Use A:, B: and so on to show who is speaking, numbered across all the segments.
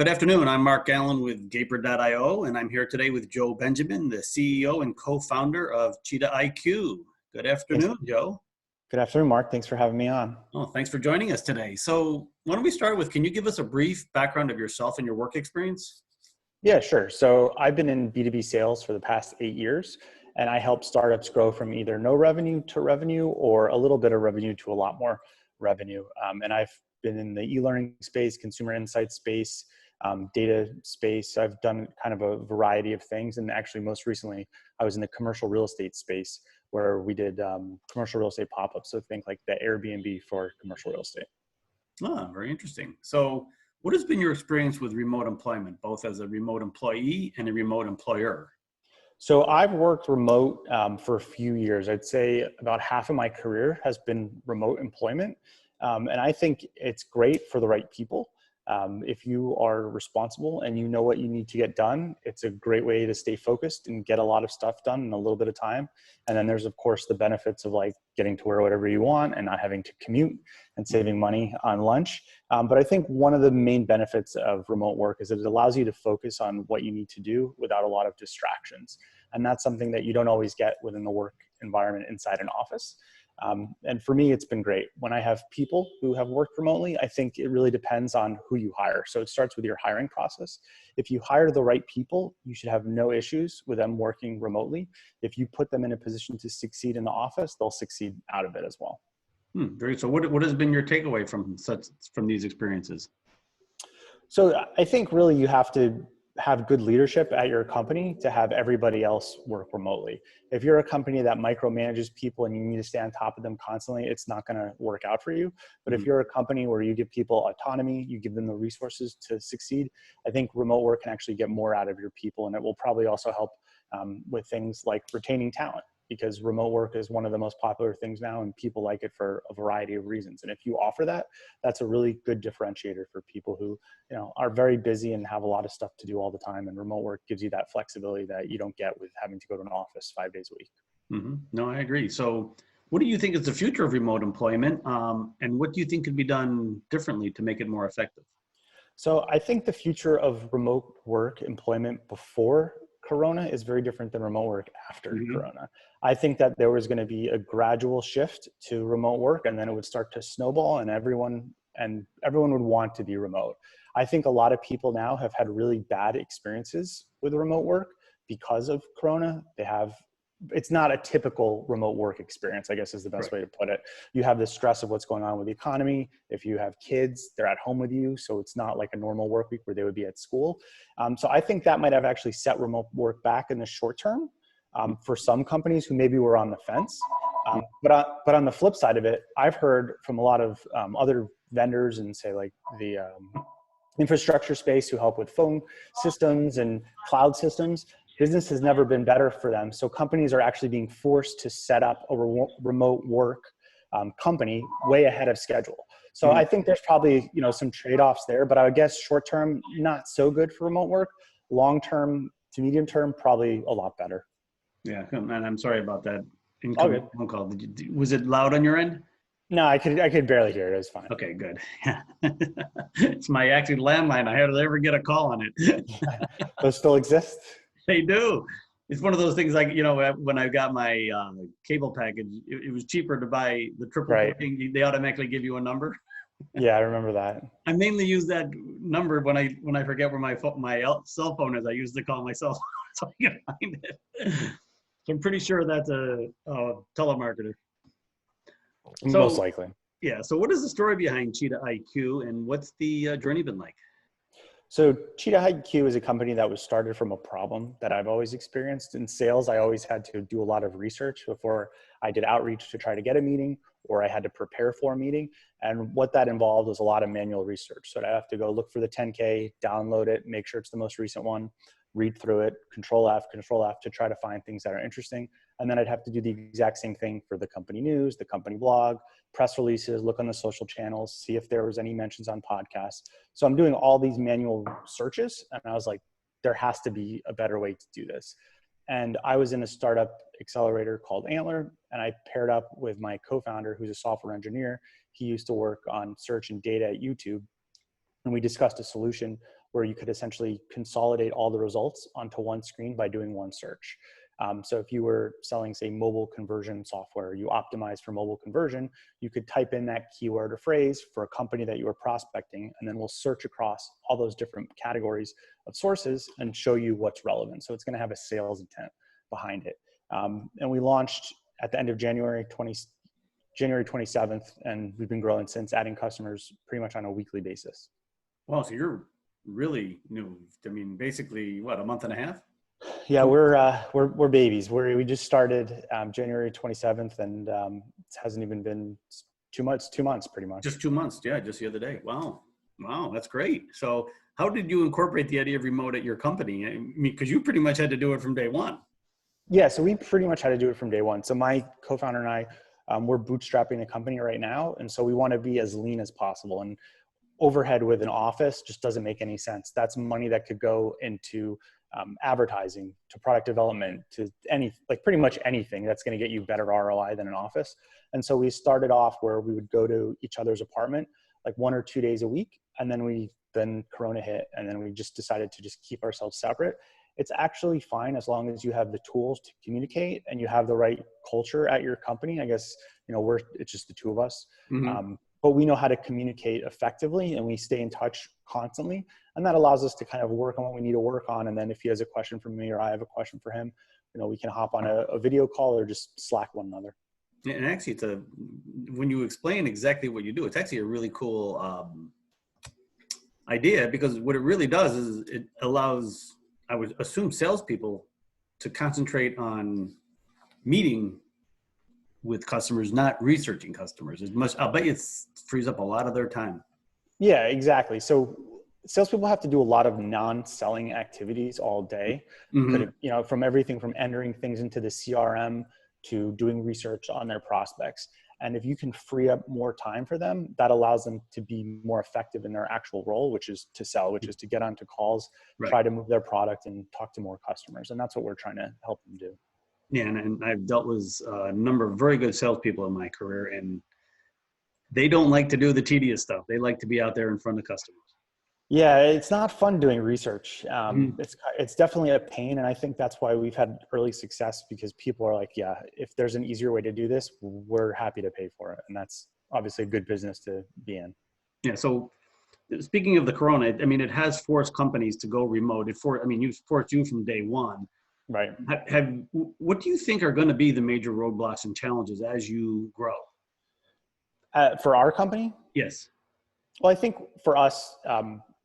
A: Good afternoon. I'm Mark Allen with Gaper.io, and I'm here today with Joe Benjamin, the CEO and co-founder of CheetahIQ. Good afternoon, Joe.
B: Good afternoon, Mark. Thanks for having me on.
A: Oh, thanks for joining us today. So why don't we start with, can you give us a brief background of yourself and your work experience?
B: Yeah, sure. So I've been in B2B sales for the past 8 years, and I help startups grow from either no revenue to revenue or a little bit of revenue to a lot more revenue. And I've been in the e-learning space, consumer insight space, data space. I've done kind of a variety of things. And actually, most recently, I was in the commercial real estate space where we did commercial real estate pop-ups. So think like the Airbnb for commercial real estate.
A: Ah, very interesting. So what has been your experience with remote employment, both as a remote employee and a remote employer?
B: So I've worked remote for a few years. I'd say about half of my career has been remote employment. And I think it's great for the right people. If you are responsible and you know what you need to get done, it's a great way to stay focused and get a lot of stuff done in a little bit of time. And then there's, of course, the benefits of like getting to wear whatever you want and not having to commute and saving money on lunch. But I think one of the main benefits of remote work is that it allows you to focus on what you need to do without a lot of distractions. And that's something that you don't always get within the work environment inside an office. And for me, it's been great. When I have people who have worked remotely, I think it really depends on who you hire. So it starts with your hiring process. If you hire the right people, you should have no issues with them working remotely. If you put them in a position to succeed in the office, they'll succeed out of it as well.
A: Great. So what has been your takeaway from these experiences?
B: So I think really you have to have good leadership at your company to have everybody else work remotely. If you're a company that micromanages people and you need to stay on top of them constantly, it's not going to work out for you. But if you're a company where you give people autonomy, you give them the resources to succeed, I think remote work can actually get more out of your people. And it will probably also help with things like retaining talent, because remote work is one of the most popular things now and people like it for a variety of reasons. And if you offer that, that's a really good differentiator for people who, are very busy and have a lot of stuff to do all the time. And remote work gives you that flexibility that you don't get with having to go to an office 5 days a week.
A: No, I agree. So what do you think is the future of remote employment? And what do you think could be done differently to make it more effective?
B: So I think the future of remote work employment before Corona is very different than remote work after Corona. I think that there was going to be a gradual shift to remote work, and then it would start to snowball, and everyone would want to be remote. I think a lot of people now have had really bad experiences with remote work because of Corona. It's not a typical remote work experience, I guess is the best way to put it. You have the stress of what's going on with the economy. If you have kids, they're at home with you. So it's not like a normal work week where they would be at school. So I think that might have actually set remote work back in the short term for some companies who maybe were on the fence. But on the flip side of it, I've heard from a lot of other vendors and say like the infrastructure space who help with phone systems and cloud systems, business has never been better for them. So companies are actually being forced to set up a remote work company way ahead of schedule. So I think there's probably, some trade-offs there, but I would guess short-term, not so good for remote work. Long-term to medium-term, probably a lot better.
A: Yeah, and I'm sorry about that incoming phone call. Was it loud on your end?
B: No, I could barely hear it. It was fine.
A: Okay, good. Yeah. It's my actual landline. I hardly ever get a call on it.
B: Those still exist?
A: They do. It's one of those things like, when I got my cable package, it was cheaper to buy the triple booking. They automatically give you a number.
B: Yeah, I remember that.
A: I mainly use that number when I forget where my cell phone is. I use to call myself so I can find it. So I'm pretty sure that's a telemarketer.
B: Most likely.
A: Yeah. So what is the story behind CheetahIQ and what's the journey been like?
B: So CheetahIQ is a company that was started from a problem that I've always experienced. In sales, I always had to do a lot of research before I did outreach to try to get a meeting, or I had to prepare for a meeting. And what that involved was a lot of manual research. So I'd have to go look for the 10K, download it, make sure it's the most recent one, read through it, control F to try to find things that are interesting. And then I'd have to do the exact same thing for the company news, the company blog, press releases, look on the social channels, see if there was any mentions on podcasts. So I'm doing all these manual searches, and I was like, there has to be a better way to do this. And I was in a startup accelerator called Antler, and I paired up with my co-founder, who's a software engineer. He used to work on search and data at YouTube. And we discussed a solution where you could essentially consolidate all the results onto one screen by doing one search. So if you were selling, say, mobile conversion software, you optimize for mobile conversion, you could type in that keyword or phrase for a company that you were prospecting, and then we'll search across all those different categories of sources and show you what's relevant. So it's going to have a sales intent behind it. And we launched at the end of January 27th, and we've been growing since, adding customers pretty much on a weekly basis.
A: Wow, so you're really new. I mean, basically, what, a month and a half?
B: Yeah, we're babies. We just started January 27th, and it hasn't even been 2 months. 2 months, pretty much.
A: Just 2 months, yeah, just the other day. Wow, that's great. So, how did you incorporate the idea of remote at your company? I mean, because you pretty much had to do it from day one.
B: Yeah, so we pretty much had to do it from day one. So my co-founder and I, we're bootstrapping a company right now, and so we want to be as lean as possible. And overhead with an office just doesn't make any sense. That's money that could go into advertising, to product development, to pretty much anything that's going to get you better ROI than an office. And so we started off where we would go to each other's apartment like 1 or 2 days a week. And then Corona hit, and then we just decided to just keep ourselves separate. It's actually fine as long as you have the tools to communicate and you have the right culture at your company. I guess, it's just the two of us.
A: Mm-hmm.
B: But we know how to communicate effectively, and we stay in touch constantly. And that allows us to kind of work on what we need to work on. And then if he has a question for me or I have a question for him, we can hop on a video call or just Slack one another.
A: And actually, when you explain exactly what you do, it's actually a really cool idea, because what it really does is it allows, I would assume, salespeople to concentrate on meeting with customers, not researching customers as much. I'll bet it frees up a lot of their time.
B: Yeah, exactly. So salespeople have to do a lot of non-selling activities all day.
A: Mm-hmm.
B: From everything from entering things into the CRM to doing research on their prospects. And if you can free up more time for them, that allows them to be more effective in their actual role, which is to sell, which is to get onto calls,
A: Right.
B: Try to move their product and talk to more customers. And that's what we're trying to help them do.
A: Yeah, and I've dealt with a number of very good salespeople in my career, and they don't like to do the tedious stuff. They like to be out there in front of customers.
B: Yeah, it's not fun doing research. It's definitely a pain, and I think that's why we've had early success, because people are like, yeah, if there's an easier way to do this, we're happy to pay for it, and that's obviously a good business to be in.
A: Yeah. So, speaking of the Corona, I mean, it has forced companies to go remote. You forced you from day one.
B: Right.
A: What do you think are going to be the major roadblocks and challenges as you grow?
B: For our company?
A: Yes.
B: Well, I think for us,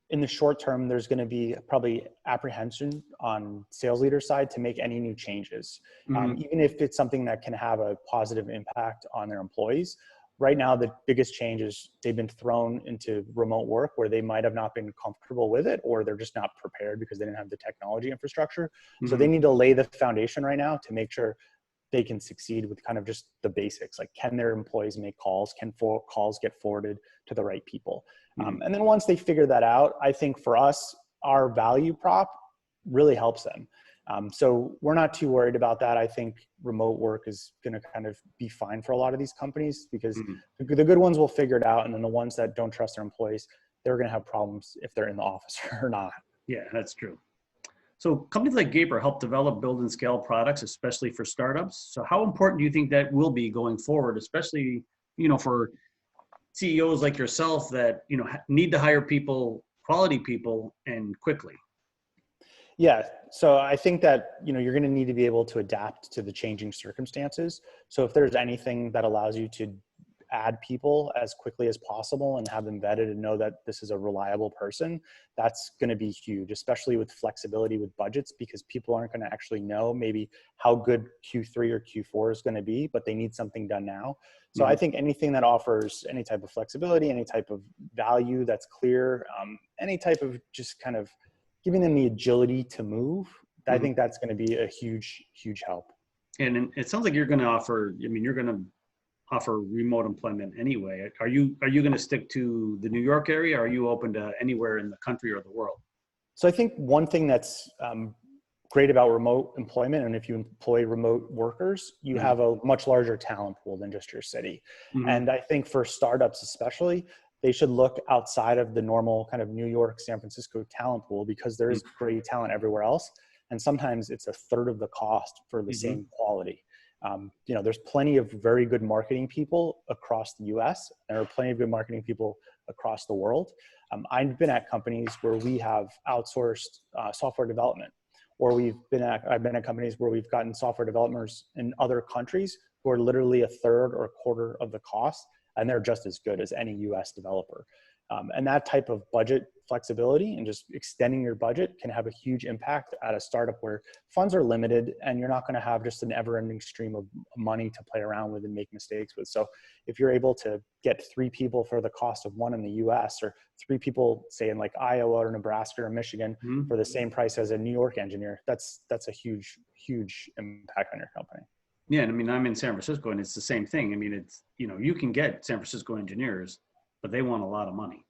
B: in the short term, there's going to be probably apprehension on sales leader side to make any new changes, even if it's something that can have a positive impact on their employees. Right now, the biggest change is they've been thrown into remote work where they might have not been comfortable with it, or they're just not prepared because they didn't have the technology infrastructure. So they need to lay the foundation right now to make sure they can succeed with kind of just the basics. Like, can their employees make calls? Can calls get forwarded to the right people? And then once they figure that out, I think for us, our value prop really helps them. So we're not too worried about that. I think remote work is going to kind of be fine for a lot of these companies, because the good ones will figure it out. And then the ones that don't trust their employees, they're going to have problems if they're in the office or not. Yeah,
A: that's true. So companies like Gaper help develop, build, and scale products, especially for startups. So how important do you think that will be going forward, especially, for CEOs like yourself that, need to hire people, quality people, and quickly?
B: Yeah. So I think that, you're going to need to be able to adapt to the changing circumstances. So if there's anything that allows you to add people as quickly as possible and have them vetted and know that this is a reliable person, that's going to be huge, especially with flexibility with budgets, because people aren't going to actually know maybe how good Q3 or Q4 is going to be, but they need something done now. So I think anything that offers any type of flexibility, any type of value that's clear, any type of just kind of giving them the agility to move, I think that's going to be a huge, huge help.
A: And it sounds like you're going to offer, you're going to offer remote employment anyway. Are you going to stick to the New York area? Or are you open to anywhere in the country or the world?
B: So I think one thing that's great about remote employment, and if you employ remote workers, you have a much larger talent pool than just your city. And I think for startups especially, they should look outside of the normal kind of New York, San Francisco talent pool, because there is great talent everywhere else. And sometimes it's a third of the cost for the
A: Mm-hmm.
B: same quality. There's plenty of very good marketing people across the US. There are plenty of good marketing people across the world. I've been at companies where we have outsourced software development, or I've been at companies where we've gotten software developers in other countries who are literally a third or a quarter of the cost, and they're just as good as any US developer. And that type of budget flexibility and just extending your budget can have a huge impact at a startup where funds are limited and you're not going to have just an ever-ending stream of money to play around with and make mistakes with. So if you're able to get 3 people for the cost of 1 in the US, or 3 people, say in like Iowa or Nebraska or Michigan, for the same price as a New York engineer, that's a huge, huge impact on your company.
A: Yeah, and I mean, I'm in San Francisco, and it's the same thing. I mean, it's, you can get San Francisco engineers, but they want a lot of money.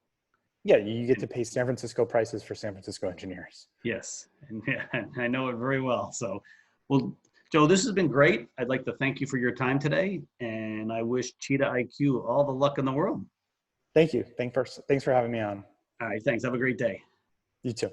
B: Yeah, you get to pay San Francisco prices for San Francisco engineers.
A: Yes, and yeah, I know it very well. So, well, Joe, this has been great. I'd like to thank you for your time today, and I wish CheetahIQ all the luck in the world.
B: Thank you. Thanks for having me on.
A: All right, thanks. Have a great day.
B: You too.